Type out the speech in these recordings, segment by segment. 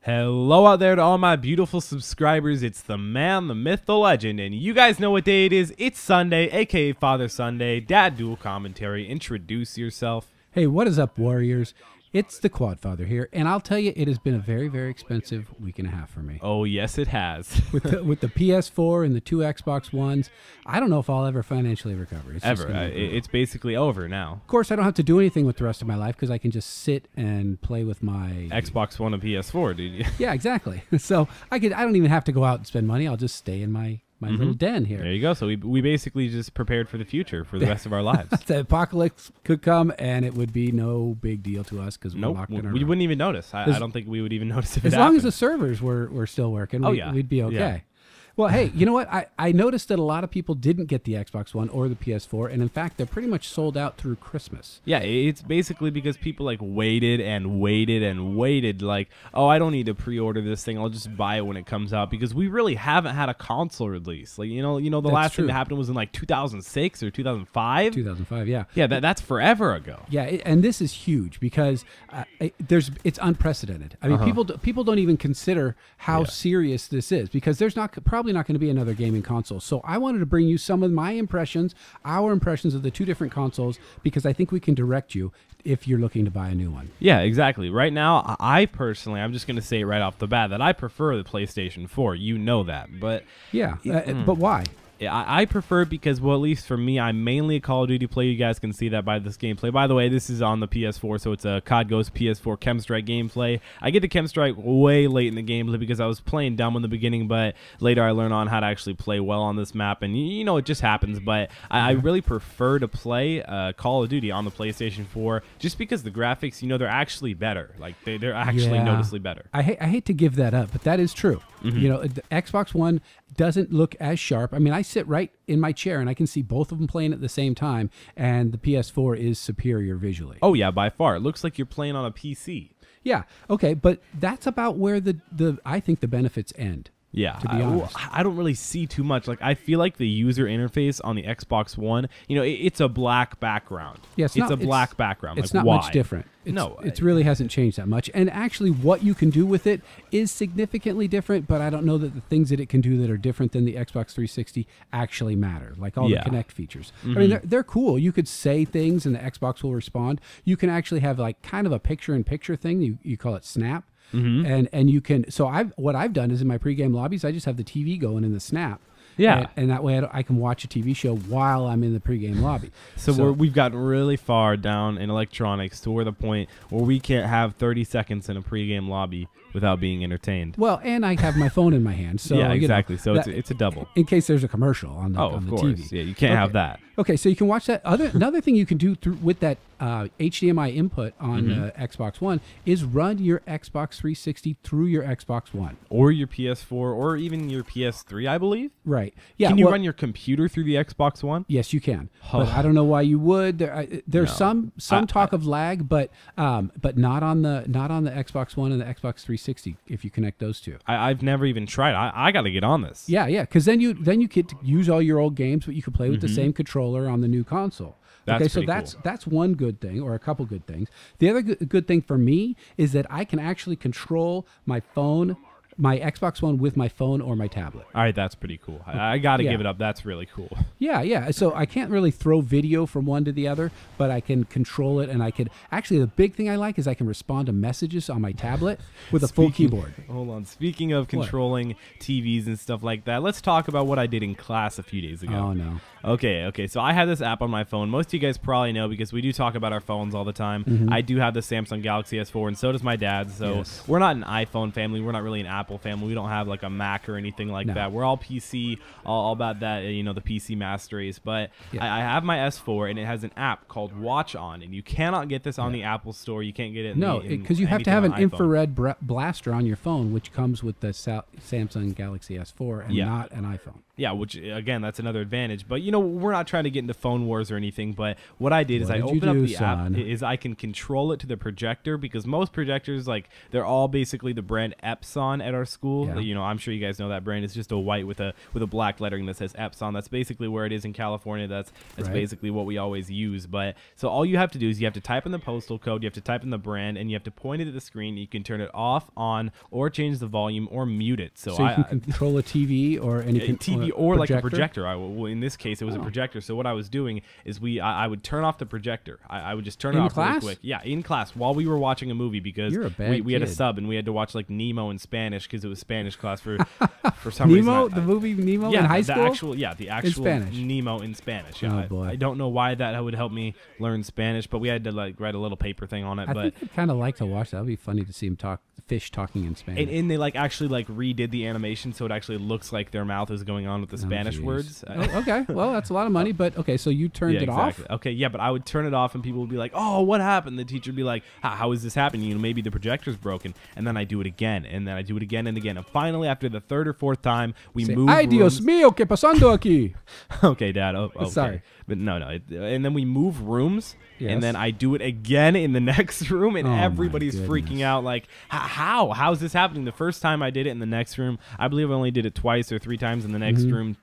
Hello out there to all my beautiful subscribers. It's the man, the myth, the legend, and you guys know what day it is. It's Sunday, aka Father Sunday. Dad Dual Commentary. Introduce yourself. Hey, what is up, Warriors? It's the Quad Father here, and I'll tell you, it has been a very, very expensive week and a half for me. Oh, yes, it has. with the PS4 and the 2 Xbox Ones, I don't know if I'll ever financially recover. It's basically over now. Of course, I don't have to do anything with the rest of my life because I can just sit and play with my Xbox One and PS4, dude. Yeah, exactly. So I don't even have to go out and spend money. I'll just stay in my little den here. There you go. So we basically just prepared for the future for the rest of our lives. The apocalypse could come, and it would be no big deal to us because we're locked in our we room. wouldn't even notice. I don't think we would even notice if it as happened. long as the servers were still working, we'd be okay. Yeah. Well, hey, you know what? I noticed that a lot of people didn't get the Xbox One or the PS4, and in fact, they're pretty much sold out through Christmas. Yeah, it's basically because people like waited and waited and waited. Like, oh, I don't need to pre-order this thing. I'll just buy it when it comes out because we really haven't had a console release. Like, you know, the last thing that happened was in like 2006 or 2005. 2005, yeah. Yeah, that's forever ago. Yeah, and this is huge because it's unprecedented. I mean, people don't even consider how serious this is because there's probably not going to be another gaming console. So I wanted to bring you some of my impressions, our impressions of the two different consoles, because I think we can direct you if you're looking to buy a new one. Yeah, exactly. Right now, I personally, I'm just going to say right off the bat that I prefer the PlayStation 4. You know that, but yeah, but why? I prefer it because, well, at least for me, I'm mainly a Call of Duty player. You guys can see that by this gameplay. By the way, this is on the PS4, so it's a COD Ghost PS4 Chem Strike gameplay. I get to Chem Strike way late in the gameplay because I was playing dumb in the beginning, but later I learned on how to actually play well on this map, and you know, it just happens. But I really prefer to play Call of Duty on the PlayStation 4 just because the graphics, you know, they're actually better. Like, they're actually noticeably better. I hate to give that up, but that is true. You know, the Xbox One doesn't look as sharp. I mean, I sit right in my chair and I can see both of them playing at the same time, and the PS4 is superior visually. Oh yeah, by far. It looks like you're playing on a PC. Yeah, okay, but that's about where I think the benefits end. Yeah, to be honest. I don't really see too much. Like, I feel like the user interface on the Xbox One, you know, it's a black background. Yeah, it's a black background. It's like, not why? much different. No, it really hasn't changed that much. And actually, what you can do with it is significantly different, but I don't know that the things that it can do that are different than the Xbox 360 actually matter, like all the Kinect features. I mean, they're cool. You could say things and the Xbox will respond. You can actually have like kind of a picture-in-picture thing. You call it Snap. And you can, so what I've done is in my pregame lobbies, I just have the TV going in the Snap. Yeah. And that way I can watch a TV show while I'm in the pregame lobby. So we've gotten really far down in electronics to where the point where we can't have 30 seconds in a pregame lobby without being entertained. Well, and I have my phone in my hand. So yeah, exactly. You know, so it's a double. In case there's a commercial on the, of course. TV. Yeah, you can't have that. Okay, so you can watch that. Another thing you can do with that HDMI input on Xbox One is run your Xbox 360 through your Xbox One. Or your PS4 or even your PS3, I believe. Right. Yeah. Can you run your computer through the Xbox One? Yes, you can. But I don't know why you would. There's some talk of lag, but not on the Xbox One and the Xbox 360 if you connect those two. I've never even tried. I got to get on this. Yeah, because then you get to use all your old games, but you can play with the same controller on the new console. That's okay, so that's one good thing, or a couple good things. The other good thing for me is that I can actually control my phone, my Xbox One with my phone or my tablet. All right, that's pretty cool. I got to give it up. That's really cool. Yeah. So I can't really throw video from one to the other, but I can control it, and I can actually. The big thing I like is I can respond to messages on my tablet with a full keyboard. Hold on. Speaking of controlling TVs and stuff like that, let's talk about what I did in class a few days ago. Oh no. Okay. So I have this app on my phone. Most of you guys probably know because we do talk about our phones all the time. I do have the Samsung Galaxy S4, and so does my dad. So we're not an iPhone family. We're not really an Apple family. We don't have like a Mac or anything like that. We're all PC, all about that, you know, the PC master race. But I have my S4, and it has an app called Watch On, and you cannot get this on the Apple Store. You can't get it. Because you have to have an infrared blaster on your phone, which comes with the Samsung Galaxy S4 and not an iPhone. Yeah, which, again, that's another advantage. But, you know, we're not trying to get into phone wars or anything. But what I did is I opened up the app. Is I can control it to the projector because most projectors, like, they're all basically the brand Epson et at our school. Yeah. You know, I'm sure you guys know that brand. It's just a white with a black lettering that says Epps on. That's basically where it is in California. That's Right. basically what we always use. But so all you have to do is you have to type in the postal code, you have to type in the brand, and you have to point it at the screen. You can turn it off, on, or change the volume or mute it. So you can control a TV or any TV or like a projector? projector. In this case, it was a projector. So what I was doing is I would turn off the projector. I would just turn it In off class? really quick. Yeah, in class while we were watching a movie because You're a bad we had a kid. sub and we had to watch like Nemo in Spanish because it was Spanish class for some reason. Nemo, the movie Nemo in high school? The actual Spanish. Nemo in Spanish. Yeah, Oh, boy. I don't know why that would help me learn Spanish, but we had to like write a little paper thing on it. I But think I'd kind of like to watch that. It'd be funny to see him fish talking in Spanish. and they like actually like redid the animation so it actually looks like their mouth is going on with the Spanish geez. words. Oh, okay, well that's a lot of money, but okay, so you turned Yeah, it exactly. off. Okay, yeah, but I would turn it off and people would be like, "Oh, what happened?" The teacher would be like, "How is this happening? You know, maybe the projector's broken." And then I do it again, and then I do it again and again. And finally, after the third or fourth time, we move. Ay, Dios mío, ¿qué pasando aquí? Okay, Dad. Oh, okay. Sorry. But no. And then we move rooms, Yes. and then I do it again in the next room, and Oh, my everybody's freaking goodness. out like, how's this happening? The first time I did it in the next room, I believe I only did it twice or three times in the next room.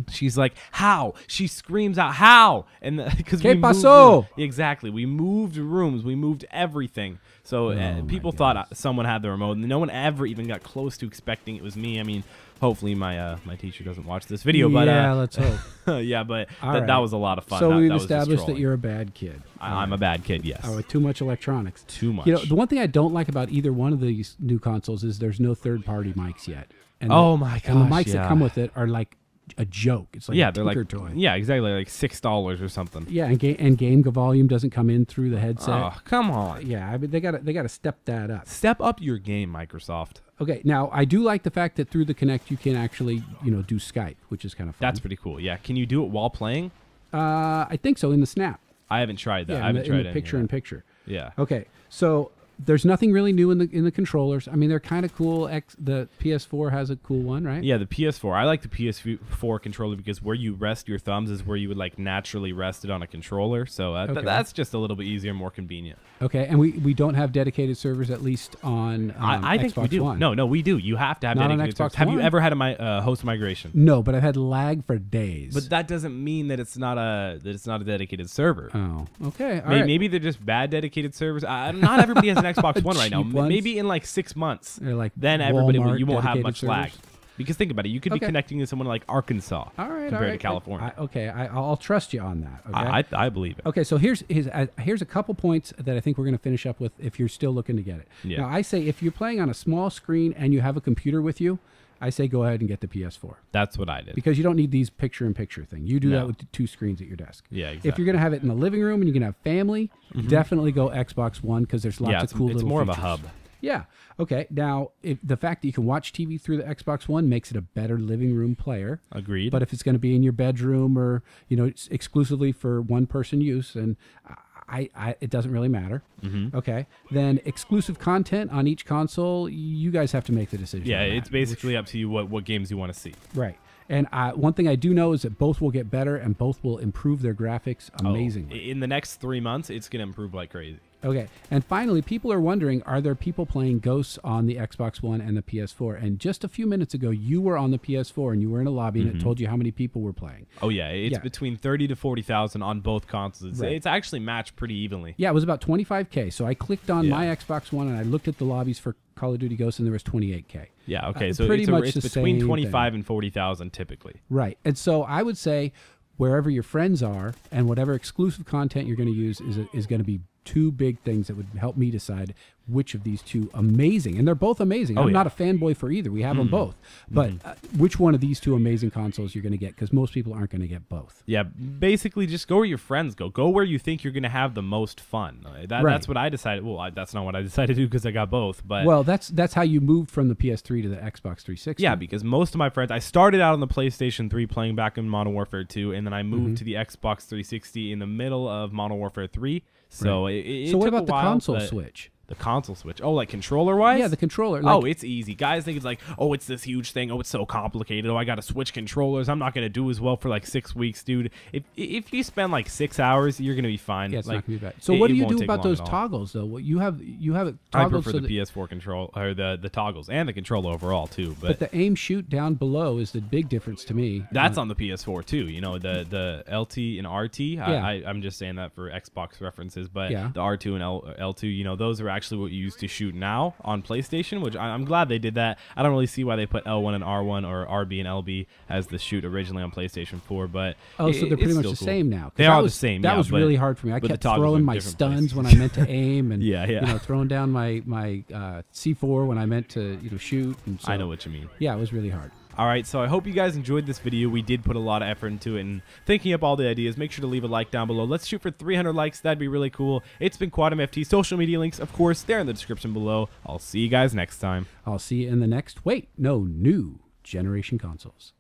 She's like, how? She screams out, how? And because ¿Qué pasó? Exactly. We moved rooms. We moved everything. So my people thought someone had the remote. And no one ever even got close to expecting it was me. I mean, hopefully my teacher doesn't watch this video. But Yeah, let's hope. yeah, but All that right. was a lot of fun. So that we've was just established that trolling. you're a bad kid. I'm a bad kid, yes. Oh, with too much electronics. Too much. You know, the one thing I don't like about either one of these new consoles is there's no third-party mics yet. And Oh, my And the gosh, mics that yeah. come with it are like a joke. It's like yeah, a they're like Tinker toy. Yeah, exactly, like $6 or something. Yeah, and game volume doesn't come in through the headset. Oh, come on. Yeah, I mean they got to step that up. Step up your game, Microsoft. Okay, now I do like the fact that through the Kinect you can actually do Skype, which is kind of fun. That's pretty cool. Yeah, can you do it while playing? I think so in the Snap. I haven't tried that. Yeah, I haven't in tried the any picture of in that. picture. Yeah. Okay, so there's nothing really new in the controllers. I mean, they're kind of cool. The PS4 has a cool one, right? Yeah, the PS4. I like the PS4 controller because where you rest your thumbs is where you would like naturally rest it on a controller. So Okay. that's just a little bit easier, more convenient. Okay, and we don't have dedicated servers, at least on I think Xbox we do. One. No, we do. You have to have Not on dedicated Xbox servers. Have you One? ever had a host migration? No, but I've had lag for days. But that doesn't mean that it's not a dedicated server. Oh, okay. All right. Maybe they're just bad dedicated servers. Not everybody has an Xbox One right now. Cheap ones. Maybe in like 6 months, They're like then everybody Walmart you won't have dedicated much lag. servers. Because think about it, you could be Okay. connecting to someone like Arkansas compared to California. I'll trust you on that. Okay. I believe it. Okay, so here's a couple points that I think we're going to finish up with if you're still looking to get it. Yeah. Now, I say if you're playing on a small screen and you have a computer with you, I say go ahead and get the PS4 That's what I did. because you don't need these picture-in-picture thing. You do No. that with the two screens at your desk. Yeah, If exactly. you're going to have it in the living room and you're going to have family, definitely go Xbox One because there's lots Yeah, of cool it's little more features. of a hub. Yeah. Okay. Now, if the fact that you can watch TV through the Xbox One makes it a better living room player. Agreed. But if it's going to be in your bedroom or it's exclusively for one person use, and it doesn't really matter. Okay. Then exclusive content on each console, you guys have to make the decision. yeah, on that, it's basically up to you what games you want to see. right. And one thing I do know is that both will get better and both will improve their graphics amazingly. In the next 3 months, it's going to improve like crazy. Okay. And finally, people are wondering, are there people playing Ghosts on the Xbox One and the PS4? And just a few minutes ago, you were on the PS4 and you were in a lobby and it told you how many people were playing. Oh yeah, it's Yeah. between 30 to 40,000 on both consoles. Right. It's actually matched pretty evenly. Yeah, it was about 25K. So I clicked on Yeah. my Xbox One and I looked at the lobbies for Call of Duty Ghosts and there was 28K. Yeah, okay. So pretty much it's the between same 25 and 40,000 typically. Right. And so I would say wherever your friends are and whatever exclusive content you're going to use is going to be two big things that would help me decide which of these two amazing, and they're both amazing. I'm not a fanboy for either. We have them both. But which one of these two amazing consoles you're going to get, because most people aren't going to get both. Yeah, basically just go where your friends go. Go where you think you're going to have the most fun. That's what I decided. Well, that's not what I decided to do because I got both. But Well, that's how you moved from the PS3 to the Xbox 360. yeah, because most of my friends, I started out on the PlayStation 3 playing back in Modern Warfare 2, and then I moved to the Xbox 360 in the middle of Modern Warfare 3. So Right. it So what took about a the while, console but switch? The console switch. Oh, like controller-wise? Yeah, the controller. Oh, it's easy. Guys think it's like, oh, it's this huge thing. Oh, it's so complicated. Oh, I got to switch controllers. I'm not going to do as well for like 6 weeks, dude. If you spend like 6 hours, you're going to be fine. Yeah, it's like, not going to be bad. So what do you do about those toggles, though? You have it toggled. I prefer the PS4 control, or the toggles, and the controller overall, too. But the aim shoot down below is the big difference to me. That's on the PS4, too. You know, the LT and RT. Yeah. I'm just saying that for Xbox references, but yeah. the R2 and L2, you know, those are actually what you use to shoot now on PlayStation, which I'm glad they did that. I don't really see why they put L1 and R1 or RB and LB as the shoot originally on PlayStation 4, but so they're pretty much the same now. They are the same. That was really hard for me. I kept throwing my stuns when I meant to aim, and yeah. You know, throwing down my C4 when I meant to shoot. And so, I know what you mean. Yeah, it was really hard. All right, so I hope you guys enjoyed this video. We did put a lot of effort into it and thinking up all the ideas. Make sure to leave a like down below. Let's shoot for 300 likes. That'd be really cool. It's been Quantum FT. Social media links, of course, they're in the description below. I'll see you guys next time. I'll see you in the next, new generation consoles.